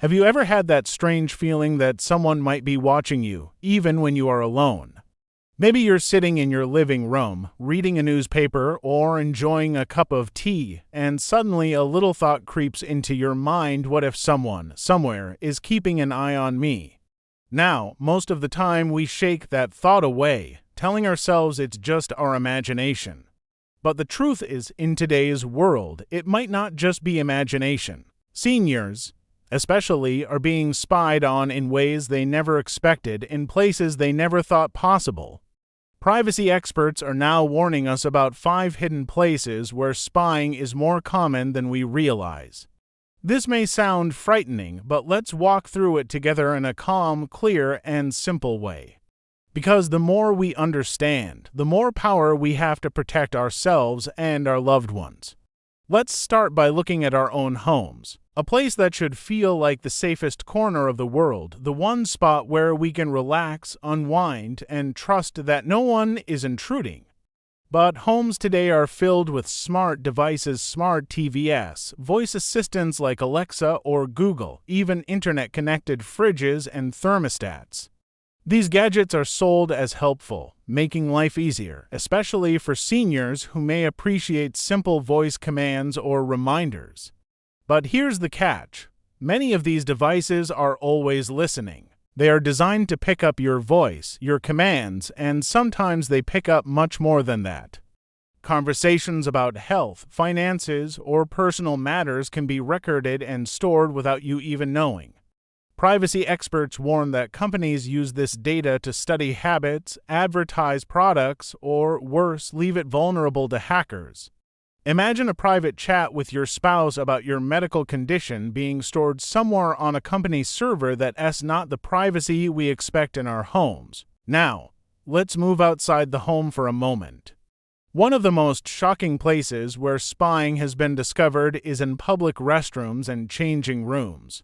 Have you ever had that strange feeling that someone might be watching you, even when you are alone? Maybe you're sitting in your living room, reading a newspaper or enjoying a cup of tea, and suddenly a little thought creeps into your mind: what if someone, somewhere, is keeping an eye on me? Now, most of the time we shake that thought away, telling ourselves it's just our imagination. But the truth is, in today's world, it might not just be imagination. Seniors, especially, are being spied on in ways they never expected, in places they never thought possible. Privacy experts are now warning us about 5 hidden places where spying is more common than we realize. This may sound frightening, but let's walk through it together in a calm, clear, and simple way. Because the more we understand, the more power we have to protect ourselves and our loved ones. Let's start by looking at our own homes, a place that should feel like the safest corner of the world, the one spot where we can relax, unwind, and trust that no one is intruding. But homes today are filled with smart devices, smart TVs, voice assistants like Alexa or Google, even internet-connected fridges and thermostats. These gadgets are sold as helpful, making life easier, especially for seniors who may appreciate simple voice commands or reminders. But here's the catch: many of these devices are always listening. They are designed to pick up your voice, your commands, and sometimes they pick up much more than that. Conversations about health, finances, or personal matters can be recorded and stored without you even knowing. Privacy experts warn that companies use this data to study habits, advertise products, or worse, leave it vulnerable to hackers. Imagine a private chat with your spouse about your medical condition being stored somewhere on a company server that's not the privacy we expect in our homes. Now, let's move outside the home for a moment. One of the most shocking places where spying has been discovered is in public restrooms and changing rooms.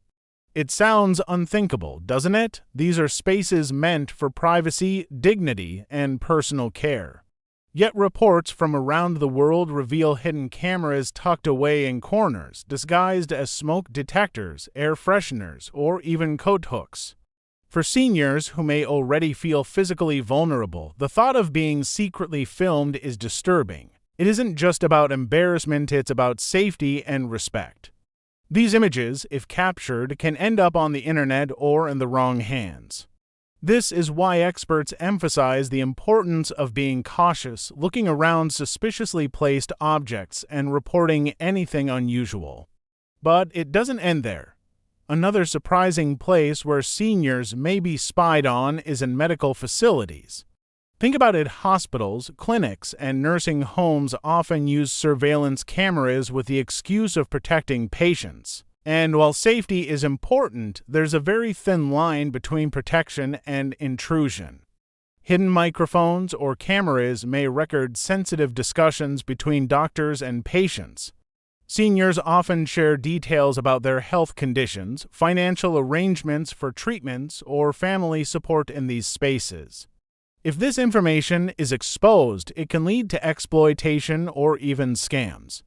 It sounds unthinkable, doesn't it? These are spaces meant for privacy, dignity, and personal care. Yet reports from around the world reveal hidden cameras tucked away in corners, disguised as smoke detectors, air fresheners, or even coat hooks. For seniors who may already feel physically vulnerable, the thought of being secretly filmed is disturbing. It isn't just about embarrassment, it's about safety and respect. These images, if captured, can end up on the internet or in the wrong hands. This is why experts emphasize the importance of being cautious, looking around suspiciously placed objects, and reporting anything unusual. But it doesn't end there. Another surprising place where seniors may be spied on is in medical facilities. Think about it: hospitals, clinics, and nursing homes often use surveillance cameras with the excuse of protecting patients. And while safety is important, there's a very thin line between protection and intrusion. Hidden microphones or cameras may record sensitive discussions between doctors and patients. Seniors often share details about their health conditions, financial arrangements for treatments, or family support in these spaces. If this information is exposed, it can lead to exploitation or even scams.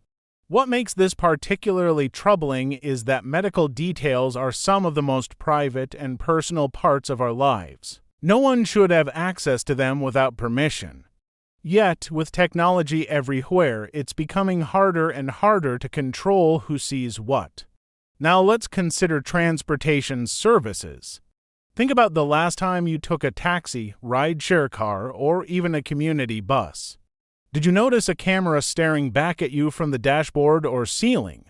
What makes this particularly troubling is that medical details are some of the most private and personal parts of our lives. No one should have access to them without permission. Yet, with technology everywhere, it's becoming harder and harder to control who sees what. Now let's consider transportation services. Think about the last time you took a taxi, ride-share car, or even a community bus. Did you notice a camera staring back at you from the dashboard or ceiling?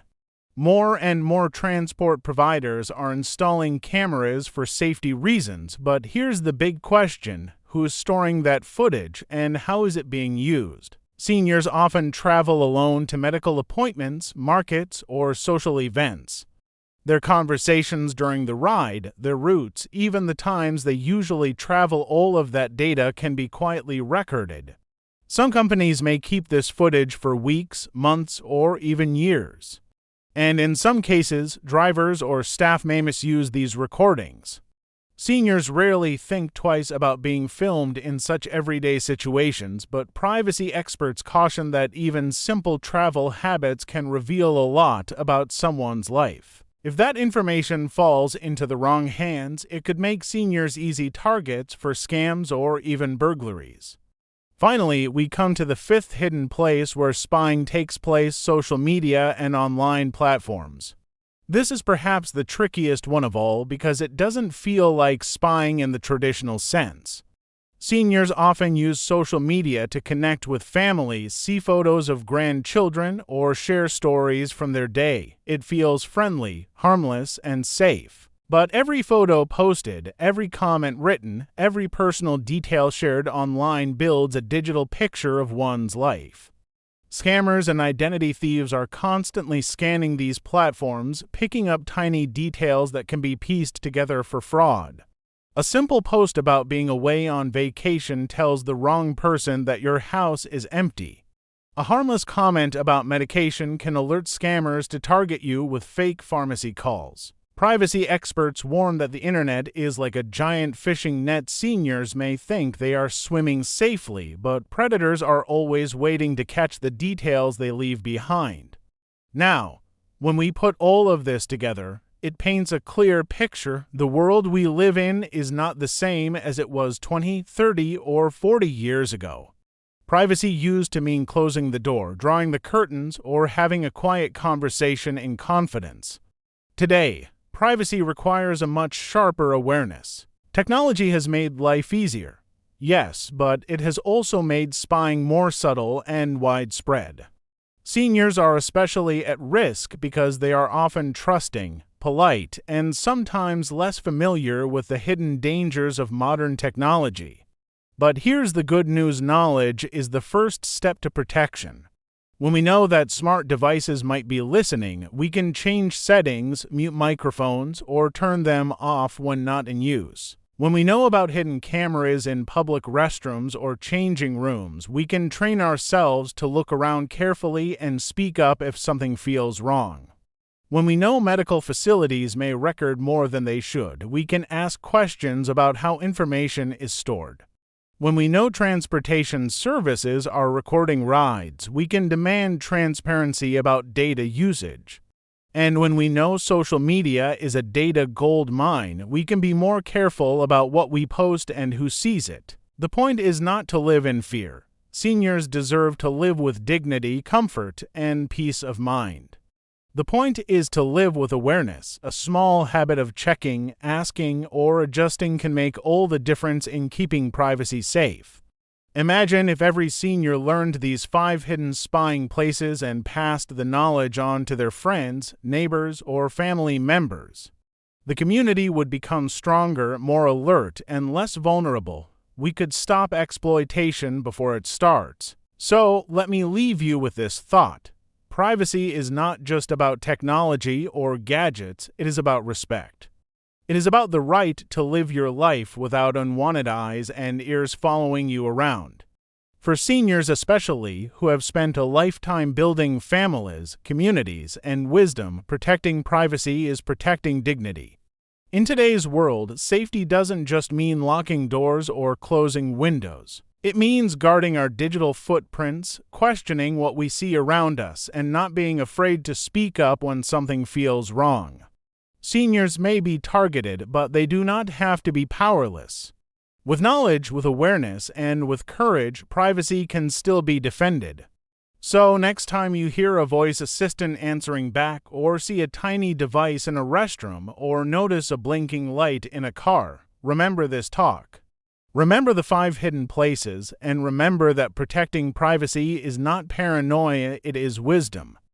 More and more transport providers are installing cameras for safety reasons, but here's the big question: who is storing that footage, and how is it being used? Seniors often travel alone to medical appointments, markets, or social events. Their conversations during the ride, their routes, even the times they usually travel, all of that data can be quietly recorded. Some companies may keep this footage for weeks, months, or even years. And in some cases, drivers or staff may misuse these recordings. Seniors rarely think twice about being filmed in such everyday situations, but privacy experts caution that even simple travel habits can reveal a lot about someone's life. If that information falls into the wrong hands, it could make seniors easy targets for scams or even burglaries. Finally, we come to the fifth hidden place where spying takes place: social media and online platforms. This is perhaps the trickiest one of all because it doesn't feel like spying in the traditional sense. Seniors often use social media to connect with families, see photos of grandchildren, or share stories from their day. It feels friendly, harmless, and safe. But every photo posted, every comment written, every personal detail shared online builds a digital picture of one's life. Scammers and identity thieves are constantly scanning these platforms, picking up tiny details that can be pieced together for fraud. A simple post about being away on vacation tells the wrong person that your house is empty. A harmless comment about medication can alert scammers to target you with fake pharmacy calls. Privacy experts warn that the internet is like a giant fishing net. Seniors may think they are swimming safely, but predators are always waiting to catch the details they leave behind. Now, when we put all of this together, it paints a clear picture. The world we live in is not the same as it was 20, 30, or 40 years ago. Privacy used to mean closing the door, drawing the curtains, or having a quiet conversation in confidence. Today, privacy requires a much sharper awareness. Technology has made life easier, yes, but it has also made spying more subtle and widespread. Seniors are especially at risk because they are often trusting, polite, and sometimes less familiar with the hidden dangers of modern technology. But here's the good news: knowledge is the first step to protection. When we know that smart devices might be listening, we can change settings, mute microphones, or turn them off when not in use. When we know about hidden cameras in public restrooms or changing rooms, we can train ourselves to look around carefully and speak up if something feels wrong. When we know medical facilities may record more than they should, we can ask questions about how information is stored. When we know transportation services are recording rides, we can demand transparency about data usage. And when we know social media is a data gold mine, we can be more careful about what we post and who sees it. The point is not to live in fear. Seniors deserve to live with dignity, comfort, and peace of mind. The point is to live with awareness. A small habit of checking, asking, or adjusting can make all the difference in keeping privacy safe. Imagine if every senior learned these 5 hidden spying places and passed the knowledge on to their friends, neighbors, or family members. The community would become stronger, more alert, and less vulnerable. We could stop exploitation before it starts. So, let me leave you with this thought. Privacy is not just about technology or gadgets, it is about respect. It is about the right to live your life without unwanted eyes and ears following you around. For seniors especially, who have spent a lifetime building families, communities, and wisdom, protecting privacy is protecting dignity. In today's world, safety doesn't just mean locking doors or closing windows. It means guarding our digital footprints, questioning what we see around us, and not being afraid to speak up when something feels wrong. Seniors may be targeted, but they do not have to be powerless. With knowledge, with awareness, and with courage, privacy can still be defended. So, next time you hear a voice assistant answering back, or see a tiny device in a restroom, or notice a blinking light in a car, remember this talk. Remember the 5 hidden places, and remember that protecting privacy is not paranoia, it is wisdom.